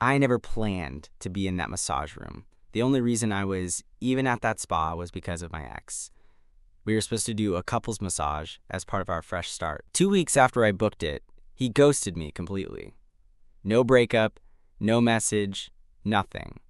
I never planned to be in that massage room. The only reason I was even at that spa was because of my ex. We were supposed to do a couples massage as part of our fresh start. 2 weeks after I booked it, he ghosted me completely. No breakup, no message, nothing.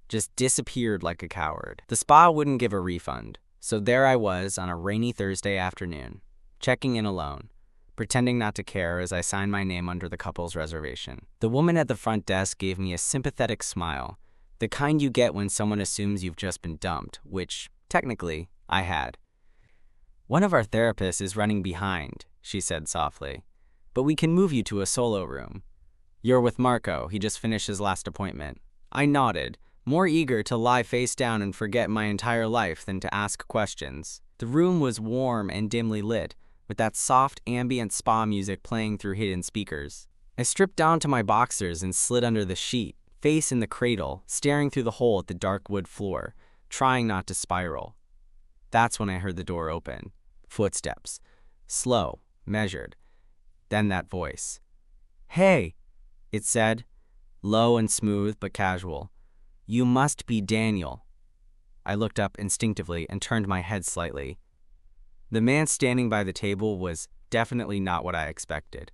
Just disappeared like a coward. The spa wouldn't give a refund, so there I was on a rainy Thursday afternoon, checking in alone, pretending not to care as I signed my name under the couple's reservation. The woman at the front desk gave me a sympathetic smile, the kind you get when someone assumes you've just been dumped, which, technically, I had. "One of our therapists is running behind," she said softly, "but we can move you to a solo room. You're with Marco, he just finished his last appointment." I nodded, more eager to lie face down and forget my entire life than to ask questions. The room was warm and dimly lit, with that soft ambient spa music playing through hidden speakers. I stripped down to my boxers and slid under the sheet, face in the cradle, staring through the hole at the dark wood floor, trying not to spiral. That's when I heard the door open. Footsteps. Slow, measured. Then that voice. "Hey," it said, low and smooth but casual. "You must be Daniel." I looked up instinctively and turned my head slightly. The man standing by the table was definitely not what I expected.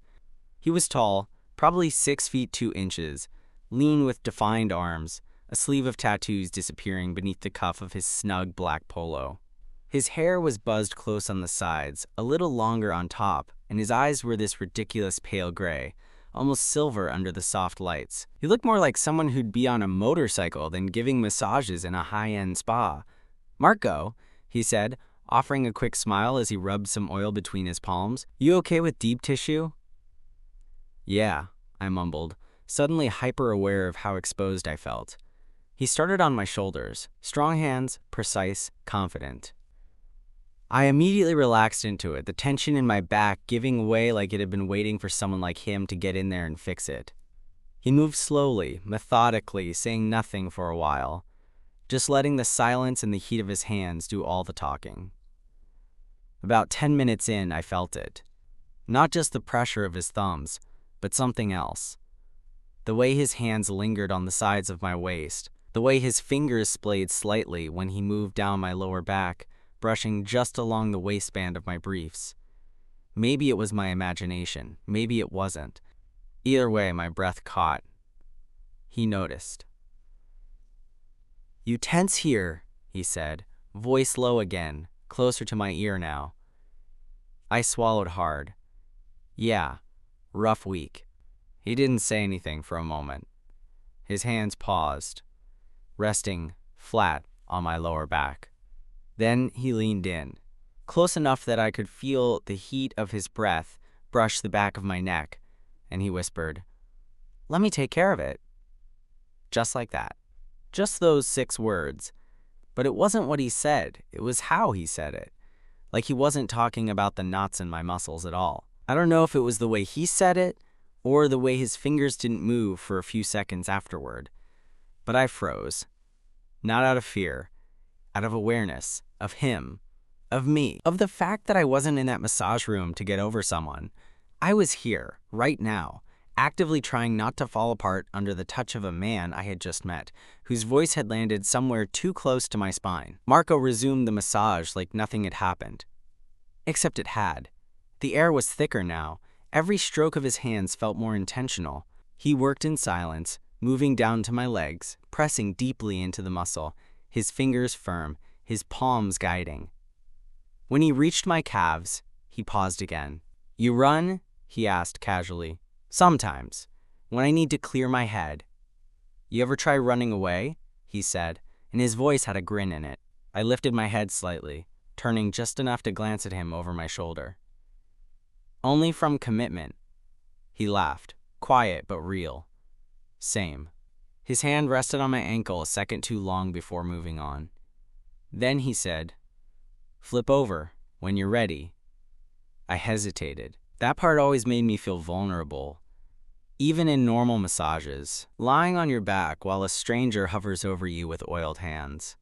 He was tall, probably 6 feet 2 inches, lean with defined arms, a sleeve of tattoos disappearing beneath the cuff of his snug black polo. His hair was buzzed close on the sides, a little longer on top, and his eyes were this ridiculous pale gray, almost silver under the soft lights. He looked more like someone who'd be on a motorcycle than giving massages in a high-end spa. "Marco," he said, offering a quick smile as he rubbed some oil between his palms. "You okay with deep tissue?" "Yeah," I mumbled, suddenly hyper-aware of how exposed I felt. He started on my shoulders, strong hands, precise, confident. I immediately relaxed into it, the tension in my back giving way like it had been waiting for someone like him to get in there and fix it. He moved slowly, methodically, saying nothing for a while, just letting the silence and the heat of his hands do all the talking. About 10 minutes in, I felt it. Not just the pressure of his thumbs, but something else. The way his hands lingered on the sides of my waist, the way his fingers splayed slightly when he moved down my lower back, brushing just along the waistband of my briefs. Maybe it was my imagination, maybe it wasn't. Either way, my breath caught. He noticed. "You tense here," he said, voice low again, closer to my ear now. I swallowed hard. Yeah, rough week. He didn't say anything for a moment. His hands paused, resting flat on my lower back. Then he leaned in, close enough that I could feel the heat of his breath brush the back of my neck, and he whispered, "Let me take care of it." Just like that. Just those 6 words. But it wasn't what he said, it was how he said it. Like he wasn't talking about the knots in my muscles at all. I don't know if it was the way he said it, or the way his fingers didn't move for a few seconds afterward. But I froze. Not out of fear. Out of awareness, of him, of me, of the fact that I wasn't in that massage room to get over someone. I was here, right now, actively trying not to fall apart under the touch of a man I had just met, whose voice had landed somewhere too close to my spine. Marco resumed the massage like nothing had happened. Except it had. The air was thicker now. Every stroke of his hands felt more intentional. He worked in silence, moving down to my legs, pressing deeply into the muscle, his fingers firm, his palms guiding. When he reached my calves, he paused again. "You run?" he asked casually. "Sometimes, when I need to clear my head." "You ever try running away?" he said, and his voice had a grin in it. I lifted my head slightly, turning just enough to glance at him over my shoulder. "Only from commitment." He laughed, quiet but real. "Same." His hand rested on my ankle a second too long before moving on. Then he said, "Flip over, when you're ready." I hesitated. That part always made me feel vulnerable. Even in normal massages, lying on your back while a stranger hovers over you with oiled hands.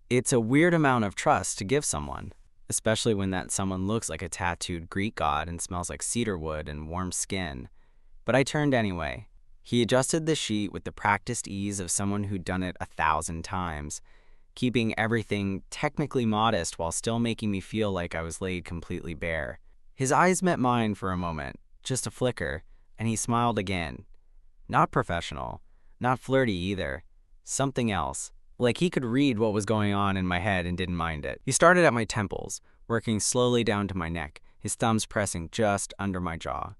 It's a weird amount of trust to give someone, especially when that someone looks like a tattooed Greek god and smells like cedar wood and warm skin. But I turned anyway. He adjusted the sheet with the practiced ease of someone who'd done it 1,000 times, keeping everything technically modest while still making me feel like I was laid completely bare. His eyes met mine for a moment, just a flicker, and he smiled again. Not professional, not flirty either. Something else. Like he could read what was going on in my head and didn't mind it. He started at my temples, working slowly down to my neck, his thumbs pressing just under my jaw.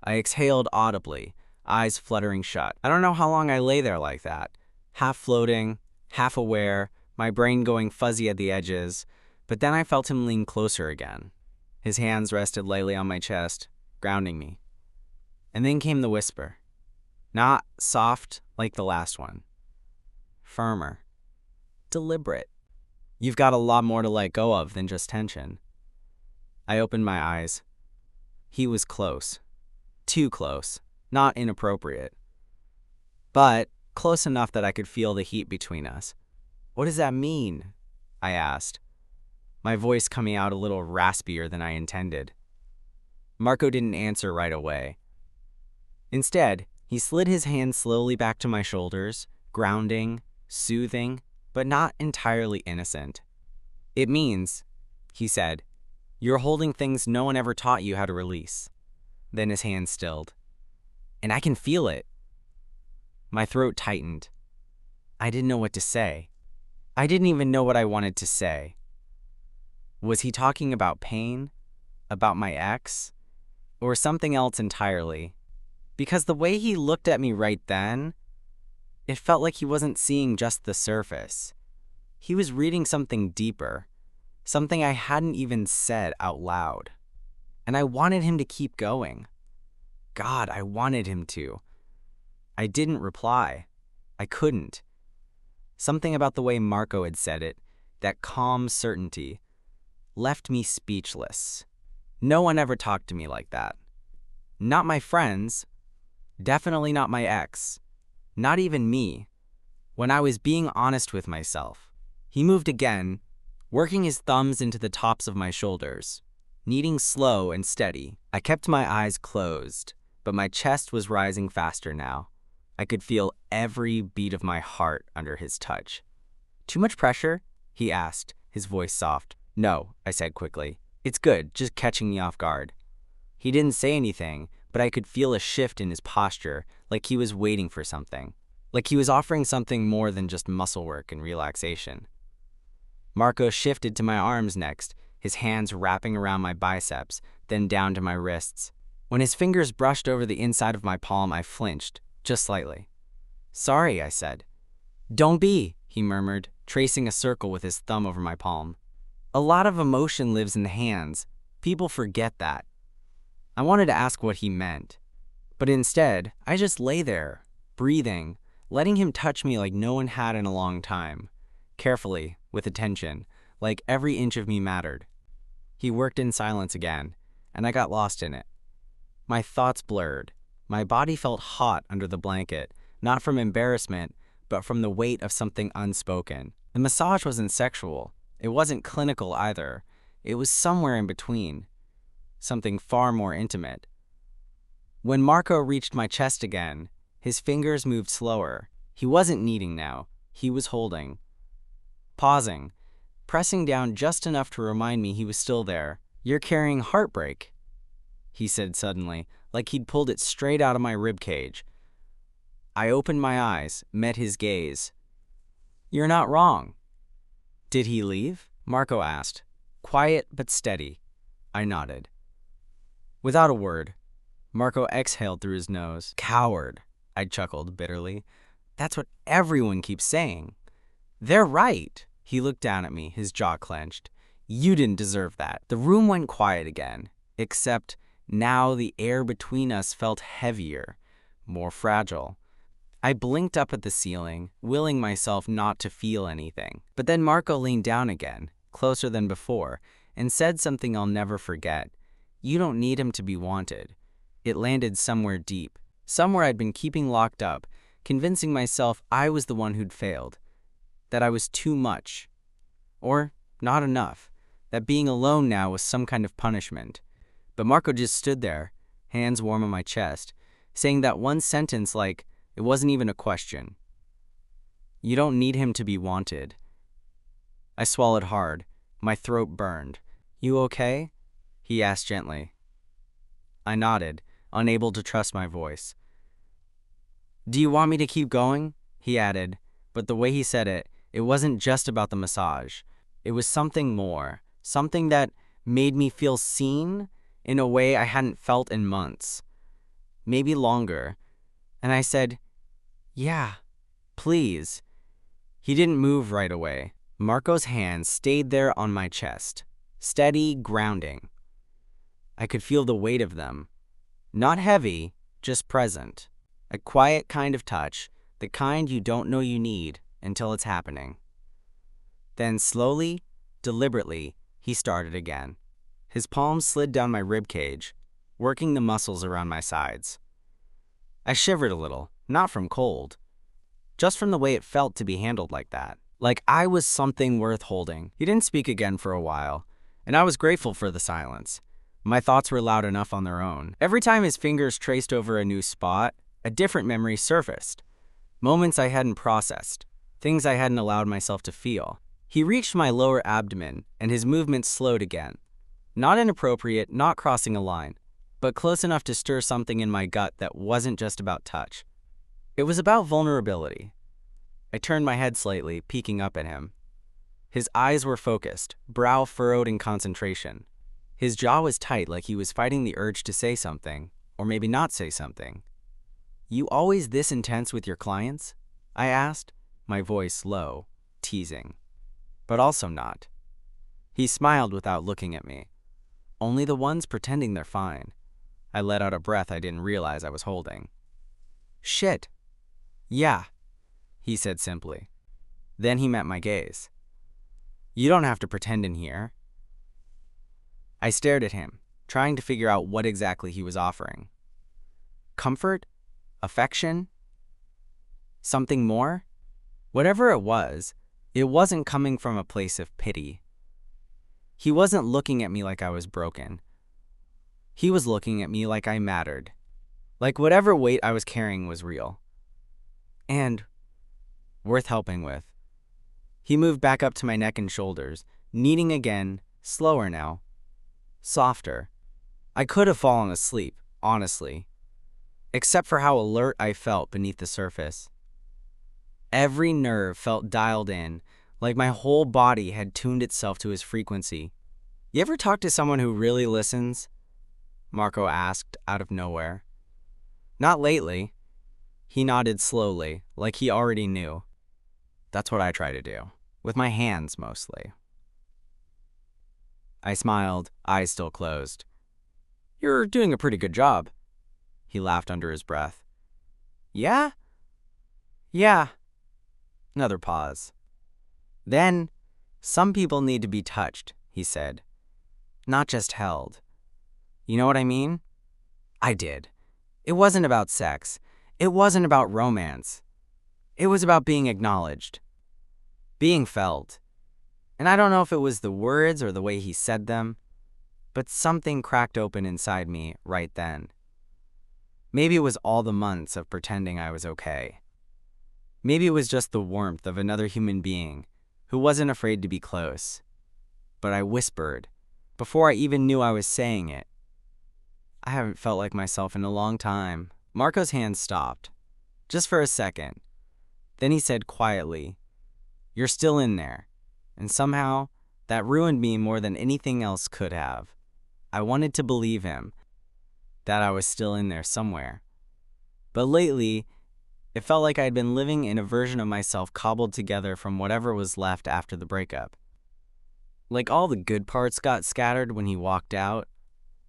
I exhaled audibly, eyes fluttering shut. I don't know how long I lay there like that, half floating, half aware, my brain going fuzzy at the edges, but then I felt him lean closer again. His hands rested lightly on my chest, grounding me. And then came the whisper. Not soft like the last one. Firmer. Deliberate. You've got a lot more to let go of than just tension. I opened my eyes. He was close. Too close. Not inappropriate. But close enough that I could feel the heat between us. What does that mean? I asked, my voice coming out a little raspier than I intended. Marco didn't answer right away. Instead, he slid his hand slowly back to my shoulders, grounding, soothing, but not entirely innocent. It means, he said, you're holding things no one ever taught you how to release. Then his hand stilled. And I can feel it. My throat tightened. I didn't know what to say. I didn't even know what I wanted to say. Was he talking about pain? About my ex? Or something else entirely? Because the way he looked at me right then, it felt like he wasn't seeing just the surface. He was reading something deeper, something I hadn't even said out loud. And I wanted him to keep going. God, I wanted him to. I didn't reply. I couldn't. Something about the way Marco had said it, that calm certainty, left me speechless. No one ever talked to me like that. Not my friends. Definitely not my ex. Not even me. When I was being honest with myself. He moved again, working his thumbs into the tops of my shoulders, kneading slow and steady. I kept my eyes closed, but my chest was rising faster now. I could feel every beat of my heart under his touch. Too much pressure? He asked, his voice soft. No, I said quickly. It's good, just catching me off guard. He didn't say anything, but I could feel a shift in his posture, like he was waiting for something. Like he was offering something more than just muscle work and relaxation. Marco shifted to my arms next, his hands wrapping around my biceps, then down to my wrists. When his fingers brushed over the inside of my palm, I flinched, just slightly. Sorry, I said. Don't be, he murmured, tracing a circle with his thumb over my palm. A lot of emotion lives in the hands. People forget that. I wanted to ask what he meant. But instead, I just lay there, breathing, letting him touch me like no one had in a long time. Carefully, with attention, like every inch of me mattered. He worked in silence again, and I got lost in it. My thoughts blurred. My body felt hot under the blanket, not from embarrassment, but from the weight of something unspoken. The massage wasn't sexual. It wasn't clinical either. It was somewhere in between. Something far more intimate. When Marco reached my chest again, his fingers moved slower. He wasn't kneading now. He was holding. Pausing, pressing down just enough to remind me he was still there. You're carrying heartbreak, he said suddenly, like he'd pulled it straight out of my ribcage. I opened my eyes, met his gaze. You're not wrong. Did he leave? Marco asked, quiet but steady. I nodded. Without a word, Marco exhaled through his nose. Coward, I chuckled bitterly. That's what everyone keeps saying. They're right. He looked down at me, his jaw clenched. You didn't deserve that. The room went quiet again, except now the air between us felt heavier, more fragile. I blinked up at the ceiling, willing myself not to feel anything. But then Marco leaned down again, closer than before, and said something I'll never forget. You don't need him to be wanted. It landed somewhere deep, somewhere I'd been keeping locked up, convincing myself I was the one who'd failed. That I was too much, or not enough, that being alone now was some kind of punishment. But Marco just stood there, hands warm on my chest, saying that one sentence like it wasn't even a question. You don't need him to be wanted. I swallowed hard. My throat burned. You okay? He asked gently. I nodded, unable to trust my voice. Do you want me to keep going? He added, but the way he said it, it wasn't just about the massage. It was something more, something that made me feel seen in a way I hadn't felt in months, maybe longer. And I said, yeah, please. He didn't move right away. Marco's hands stayed there on my chest, steady, grounding. I could feel the weight of them. Not heavy, just present. A quiet kind of touch, the kind you don't know you need until it's happening. Then slowly, deliberately, he started again. His palms slid down my rib cage, working the muscles around my sides. I shivered a little, not from cold, just from the way it felt to be handled like that. Like I was something worth holding. He didn't speak again for a while, and I was grateful for the silence. My thoughts were loud enough on their own. Every time his fingers traced over a new spot, a different memory surfaced. Moments I hadn't processed, things I hadn't allowed myself to feel. He reached my lower abdomen, and his movements slowed again. Not inappropriate, not crossing a line, but close enough to stir something in my gut that wasn't just about touch. It was about vulnerability. I turned my head slightly, peeking up at him. His eyes were focused, brow furrowed in concentration. His jaw was tight, like he was fighting the urge to say something, or maybe not say something. You always this intense with your clients? I asked, my voice low, teasing, but also not. He smiled without looking at me. Only the ones pretending they're fine. I let out a breath I didn't realize I was holding. Shit. Yeah, he said simply. Then he met my gaze. You don't have to pretend in here. I stared at him, trying to figure out what exactly he was offering. Comfort? Affection? Something more? Whatever it wasn't coming from a place of pity. He wasn't looking at me like I was broken. He was looking at me like I mattered, like whatever weight I was carrying was real. And worth helping with. He moved back up to my neck and shoulders, kneading again, slower now, softer. I could have fallen asleep, honestly, except for how alert I felt beneath the surface. Every nerve felt dialed in, like my whole body had tuned itself to his frequency. You ever talk to someone who really listens? Marco asked out of nowhere. Not lately. He nodded slowly, like he already knew. That's what I try to do, with my hands mostly. I smiled, eyes still closed. You're doing a pretty good job. He laughed under his breath. Yeah? Yeah. Another pause. Then, some people need to be touched, he said. Not just held. You know what I mean? I did. It wasn't about sex. It wasn't about romance. It was about being acknowledged. Being felt. And I don't know if it was the words or the way he said them, but something cracked open inside me right then. Maybe it was all the months of pretending I was okay. Maybe it was just the warmth of another human being who wasn't afraid to be close. But I whispered, before I even knew I was saying it. I haven't felt like myself in a long time. Marco's hand stopped, just for a second. Then he said quietly, You're still in there. And somehow, that ruined me more than anything else could have. I wanted to believe him, that I was still in there somewhere. But lately, it felt like I had been living in a version of myself cobbled together from whatever was left after the breakup. Like all the good parts got scattered when he walked out,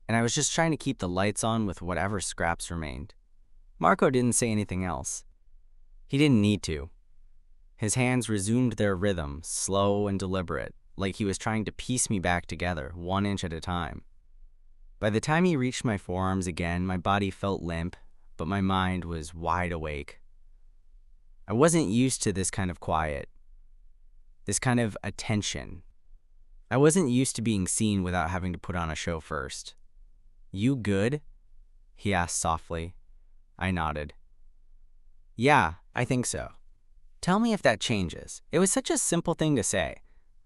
and I was just trying to keep the lights on with whatever scraps remained. Marco didn't say anything else. He didn't need to. His hands resumed their rhythm, slow and deliberate, like he was trying to piece me back together, 1 inch at a time. By the time he reached my forearms again, my body felt limp, but my mind was wide awake. I wasn't used to this kind of quiet, this kind of attention. I wasn't used to being seen without having to put on a show first. You good? He asked softly. I nodded. Yeah, I think so. Tell me if that changes. It was such a simple thing to say,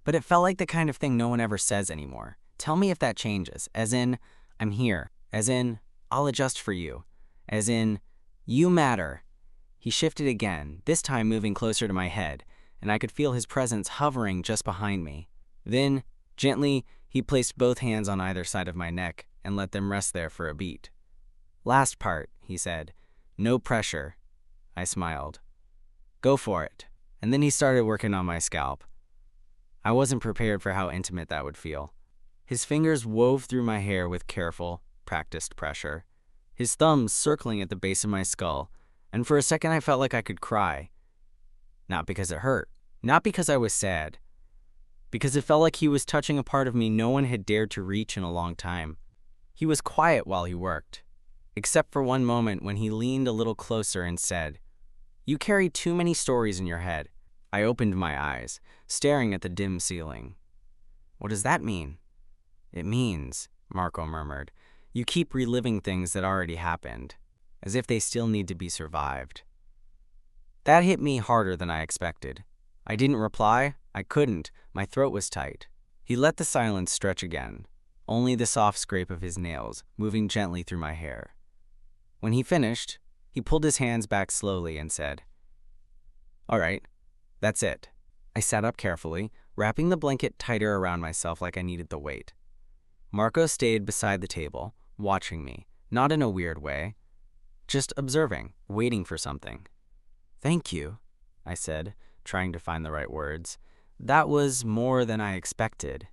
but it felt like the kind of thing no one ever says anymore. Tell me if that changes, as in, I'm here, as in, I'll adjust for you, as in, you matter. He shifted again, this time moving closer to my head, and I could feel his presence hovering just behind me. Then, gently, he placed both hands on either side of my neck and let them rest there for a beat. Last part, he said. No pressure. I smiled. Go for it. And then he started working on my scalp. I wasn't prepared for how intimate that would feel. His fingers wove through my hair with careful, practiced pressure, his thumbs circling at the base of my skull, and for a second I felt like I could cry. Not because it hurt, not because I was sad, because it felt like he was touching a part of me no one had dared to reach in a long time. He was quiet while he worked, except for one moment when he leaned a little closer and said, "You carry too many stories in your head." I opened my eyes, staring at the dim ceiling. What does that mean? It means, Marco murmured, you keep reliving things that already happened, as if they still need to be survived. That hit me harder than I expected. I didn't reply. I couldn't. My throat was tight. He let the silence stretch again, only the soft scrape of his nails moving gently through my hair. When he finished, he pulled his hands back slowly and said, "All right, that's it." I sat up carefully, wrapping the blanket tighter around myself like I needed the weight. Marco stayed beside the table, watching me, not in a weird way, just observing, waiting for something. "Thank you," I said, trying to find the right words. That was more than I expected.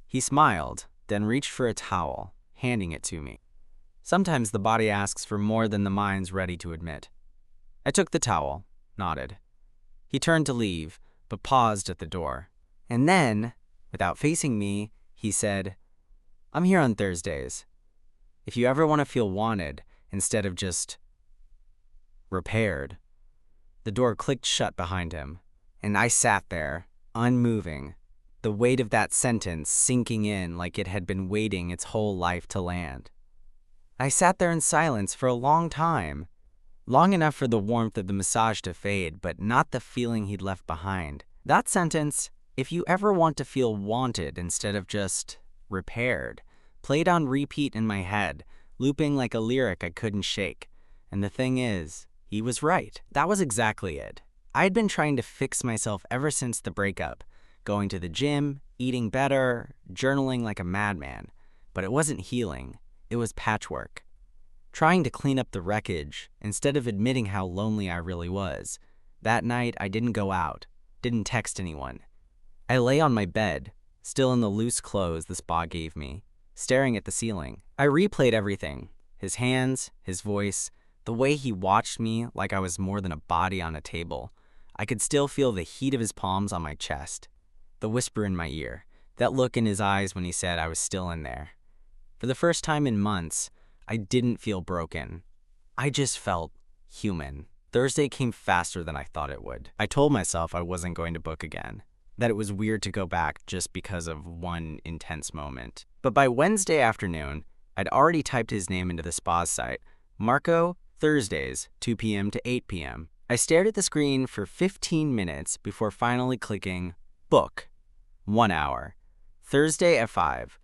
He smiled, then reached for a towel, handing it to me. Sometimes the body asks for more than the mind's ready to admit. I took the towel, nodded. He turned to leave, but paused at the door. And then, without facing me, he said, "I'm here on Thursdays. If you ever want to feel wanted instead of just repaired." The door clicked shut behind him, and I sat there, unmoving, the weight of that sentence sinking in like it had been waiting its whole life to land. I sat there in silence for a long time, long enough for the warmth of the massage to fade, but not the feeling he'd left behind. That sentence, "If you ever want to feel wanted instead of just repaired," played on repeat in my head, looping like a lyric I couldn't shake. And the thing is, he was right. That was exactly it. I'd been trying to fix myself ever since the breakup, going to the gym, eating better, journaling like a madman. But it wasn't healing. It was patchwork. Trying to clean up the wreckage instead of admitting how lonely I really was. That night, I didn't go out, didn't text anyone. I lay on my bed, still in the loose clothes the spa gave me, staring at the ceiling. I replayed everything, his hands, his voice, the way he watched me like I was more than a body on a table. I could still feel the heat of his palms on my chest, the whisper in my ear, that look in his eyes when he said I was still in there. For the first time in months, I didn't feel broken. I just felt human. Thursday came faster than I thought it would. I told myself I wasn't going to book again, that it was weird to go back just because of one intense moment. But by Wednesday afternoon, I'd already typed his name into the spa's site, Marco, Thursdays, 2 p.m. to 8 p.m. I stared at the screen for 15 minutes before finally clicking book. 1 hour. Thursday at 5.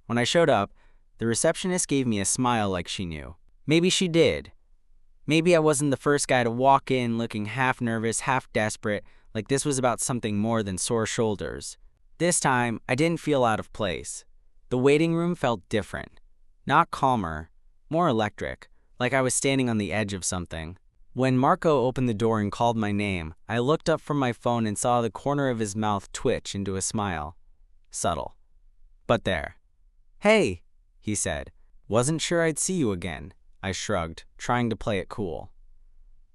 When I showed up, the receptionist gave me a smile like she knew. Maybe she did. Maybe I wasn't the first guy to walk in looking half nervous, half desperate, like this was about something more than sore shoulders. This time, I didn't feel out of place. The waiting room felt different. Not calmer, more electric, like I was standing on the edge of something. When Marco opened the door and called my name, I looked up from my phone and saw the corner of his mouth twitch into a smile. Subtle. But there. "Hey," he said. "Wasn't sure I'd see you again." I shrugged, trying to play it cool.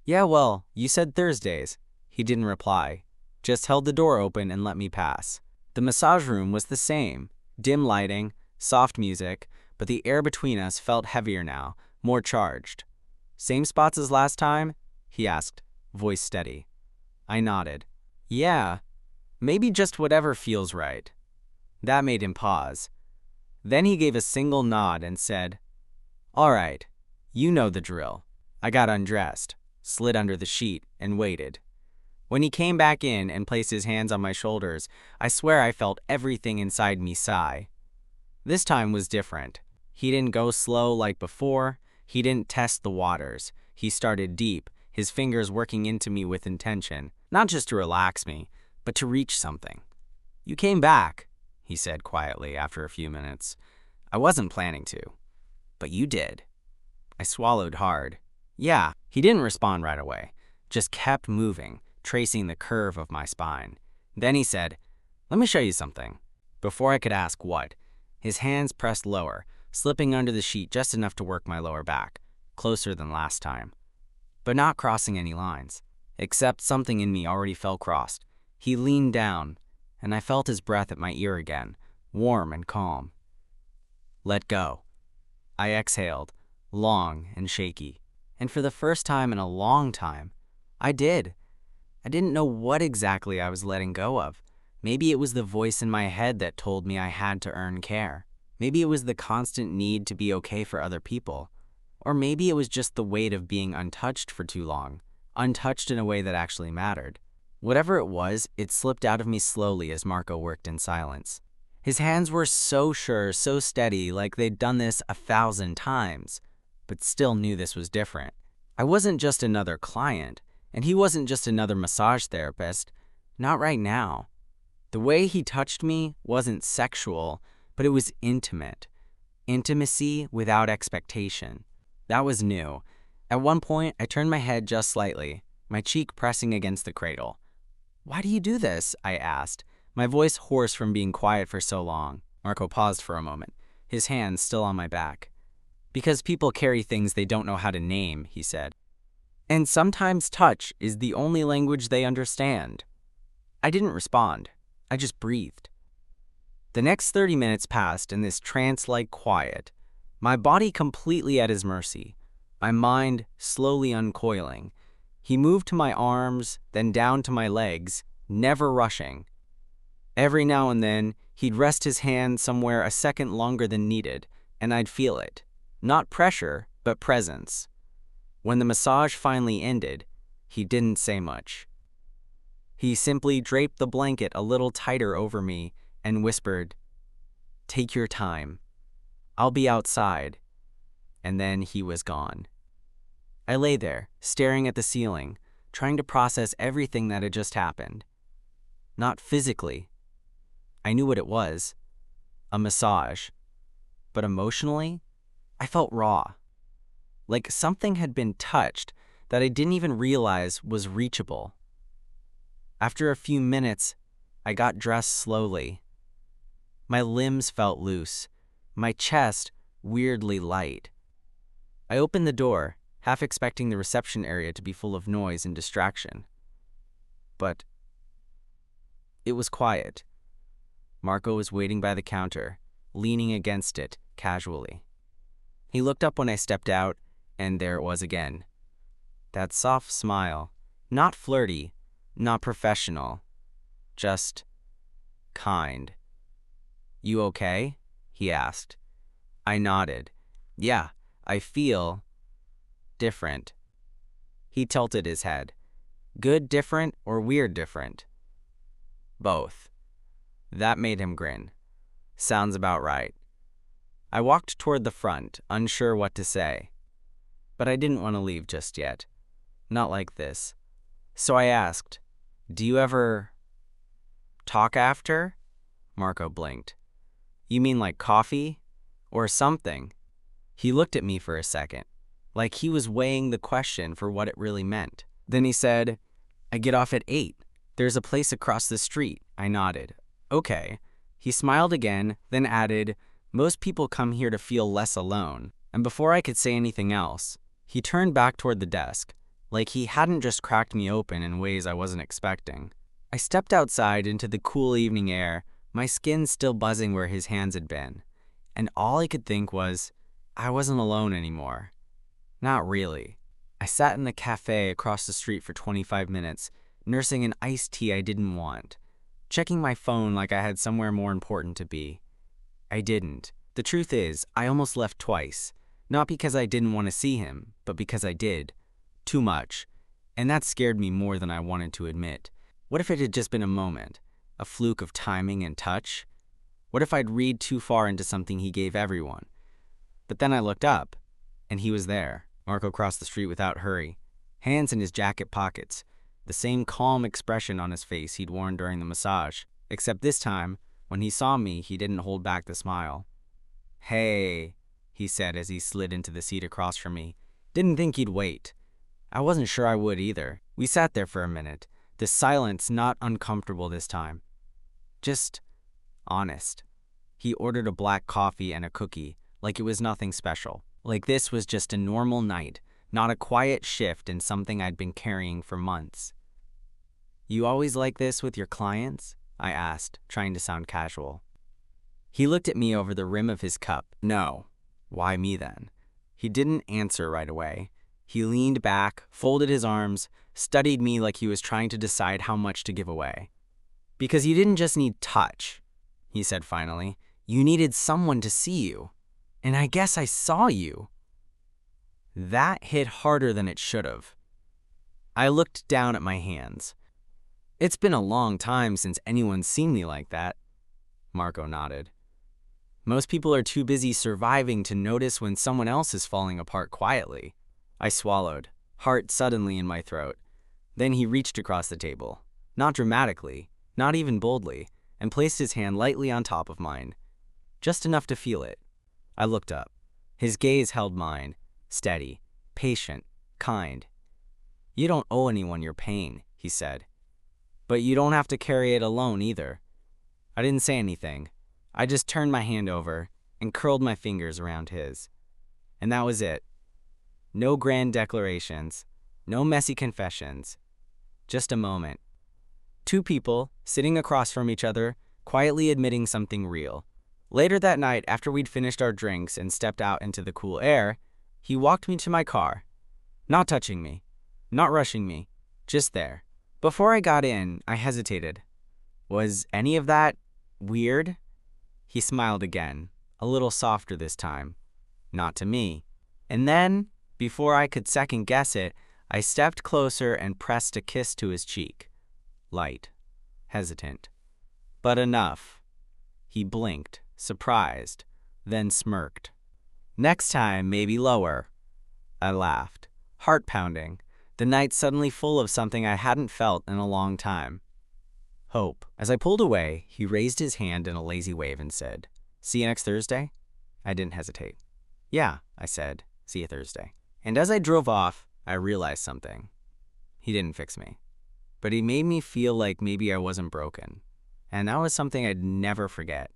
"Yeah, well, you said Thursdays." He didn't reply, just held the door open and let me pass. The massage room was the same. Dim lighting, soft music, but the air between us felt heavier now, more charged. "Same spots as last time?" he asked, voice steady. I nodded. "Yeah, maybe just whatever feels right." That made him pause. Then he gave a single nod and said, "All right, you know the drill." I got undressed, slid under the sheet, and waited. When he came back in and placed his hands on my shoulders, I swear I felt everything inside me sigh. This time was different. He didn't go slow like before. He didn't test the waters. He started deep, his fingers working into me with intention, not just to relax me, but to reach something. "You came back," he said quietly after a few minutes. "I wasn't planning to, but you did." I swallowed hard. Yeah, he didn't respond right away, just kept moving, tracing the curve of my spine. Then he said, "Let me show you something." Before I could ask what, his hands pressed lower, slipping under the sheet just enough to work my lower back, closer than last time, but not crossing any lines, except something in me already felt crossed. He leaned down, and I felt his breath at my ear again, warm and calm. "Let go." I exhaled, long and shaky, and for the first time in a long time, I did. I didn't know what exactly I was letting go of. Maybe it was the voice in my head that told me I had to earn care. Maybe it was the constant need to be okay for other people. Or maybe it was just the weight of being untouched for too long, untouched in a way that actually mattered. Whatever it was, it slipped out of me slowly as Marco worked in silence. His hands were so sure, so steady, like they'd done this 1,000 times, but still knew this was different. I wasn't just another client, and he wasn't just another massage therapist. Not right now. The way he touched me wasn't sexual, but it was intimate. Intimacy without expectation. That was new. At one point, I turned my head just slightly, my cheek pressing against the cradle. "Why do you do this?" I asked, my voice hoarse from being quiet for so long. Marco paused for a moment, his hands still on my back. "Because people carry things they don't know how to name," he said. "And sometimes touch is the only language they understand." I didn't respond. I just breathed. The next 30 minutes passed in this trance-like quiet, my body completely at his mercy, my mind slowly uncoiling. He moved to my arms, then down to my legs, never rushing. Every now and then, he'd rest his hand somewhere a second longer than needed, and I'd feel it. Not pressure, but presence. When the massage finally ended, he didn't say much. He simply draped the blanket a little tighter over me and whispered, "Take your time. I'll be outside." And then he was gone. I lay there, staring at the ceiling, trying to process everything that had just happened. Not physically. I knew what it was, a massage. But emotionally, I felt raw. Like something had been touched that I didn't even realize was reachable. After a few minutes, I got dressed slowly. My limbs felt loose, my chest weirdly light. I opened the door, half expecting the reception area to be full of noise and distraction. But it was quiet. Marco was waiting by the counter, leaning against it casually. He looked up when I stepped out, and there it was again. That soft smile, not flirty, not professional, just kind. "You okay?" he asked. I nodded. "Yeah, I feel different." He tilted his head. "Good different or weird different?" "Both." That made him grin. "Sounds about right." I walked toward the front, unsure what to say. But I didn't want to leave just yet. Not like this. So I asked, "Do you ever talk after?" Marco blinked. "You mean like coffee? Or something?" He looked at me for a second, like he was weighing the question for what it really meant. Then he said, "I get off at 8. There's a place across the street." I nodded. "Okay." He smiled again, then added, "Most people come here to feel less alone." And before I could say anything else, he turned back toward the desk, like he hadn't just cracked me open in ways I wasn't expecting. I stepped outside into the cool evening air, my skin still buzzing where his hands had been. And all I could think was, I wasn't alone anymore. Not really. I sat in the cafe across the street for 25 minutes, nursing an iced tea I didn't want, checking my phone like I had somewhere more important to be. I didn't. The truth is, I almost left twice. Not because I didn't want to see him, but because I did. Too much. And that scared me more than I wanted to admit. What if it had just been a moment? A fluke of timing and touch? What if I'd read too far into something he gave everyone? But then I looked up, and he was there. Marco crossed the street without hurry, hands in his jacket pockets, the same calm expression on his face he'd worn during the massage. Except this time, when he saw me, he didn't hold back the smile. "Hey," he said as he slid into the seat across from me. Didn't think he'd wait. I wasn't sure I would either. We sat there for a minute, the silence not uncomfortable this time. Just honest. He ordered a black coffee and a cookie, like it was nothing special. Like this was just a normal night, not a quiet shift in something I'd been carrying for months. "You always like this with your clients?" I asked, trying to sound casual. He looked at me over the rim of his cup. No. Why me then? He didn't answer right away. He leaned back, folded his arms, studied me like he was trying to decide how much to give away. "Because you didn't just need touch," he said finally. "You needed someone to see you. And I guess I saw you." That hit harder than it should have. I looked down at my hands. "It's been a long time since anyone's seen me like that." Marco nodded. "Most people are too busy surviving to notice when someone else is falling apart quietly." I swallowed, heart suddenly in my throat. Then he reached across the table, not dramatically, not even boldly, and placed his hand lightly on top of mine, just enough to feel it. I looked up. His gaze held mine, steady, patient, kind. "You don't owe anyone your pain," he said. "But you don't have to carry it alone either." I didn't say anything. I just turned my hand over and curled my fingers around his. And that was it. No grand declarations, no messy confessions, just a moment. Two people sitting across from each other, quietly admitting something real. Later that night, after we'd finished our drinks and stepped out into the cool air, he walked me to my car. Not touching me, not rushing me, just there. Before I got in, I hesitated. Was any of that weird? He smiled again, a little softer this time. Not to me. And then, before I could second guess it, I stepped closer and pressed a kiss to his cheek. Light, hesitant, but enough. He blinked, surprised, then smirked. "Next time, maybe lower." I laughed, heart pounding, the night suddenly full of something I hadn't felt in a long time. Hope. As I pulled away, he raised his hand in a lazy wave and said, "See you next Thursday?" I didn't hesitate. "Yeah," I said, "see you Thursday." And as I drove off, I realized something. He didn't fix me, but he made me feel like maybe I wasn't broken. And that was something I'd never forget.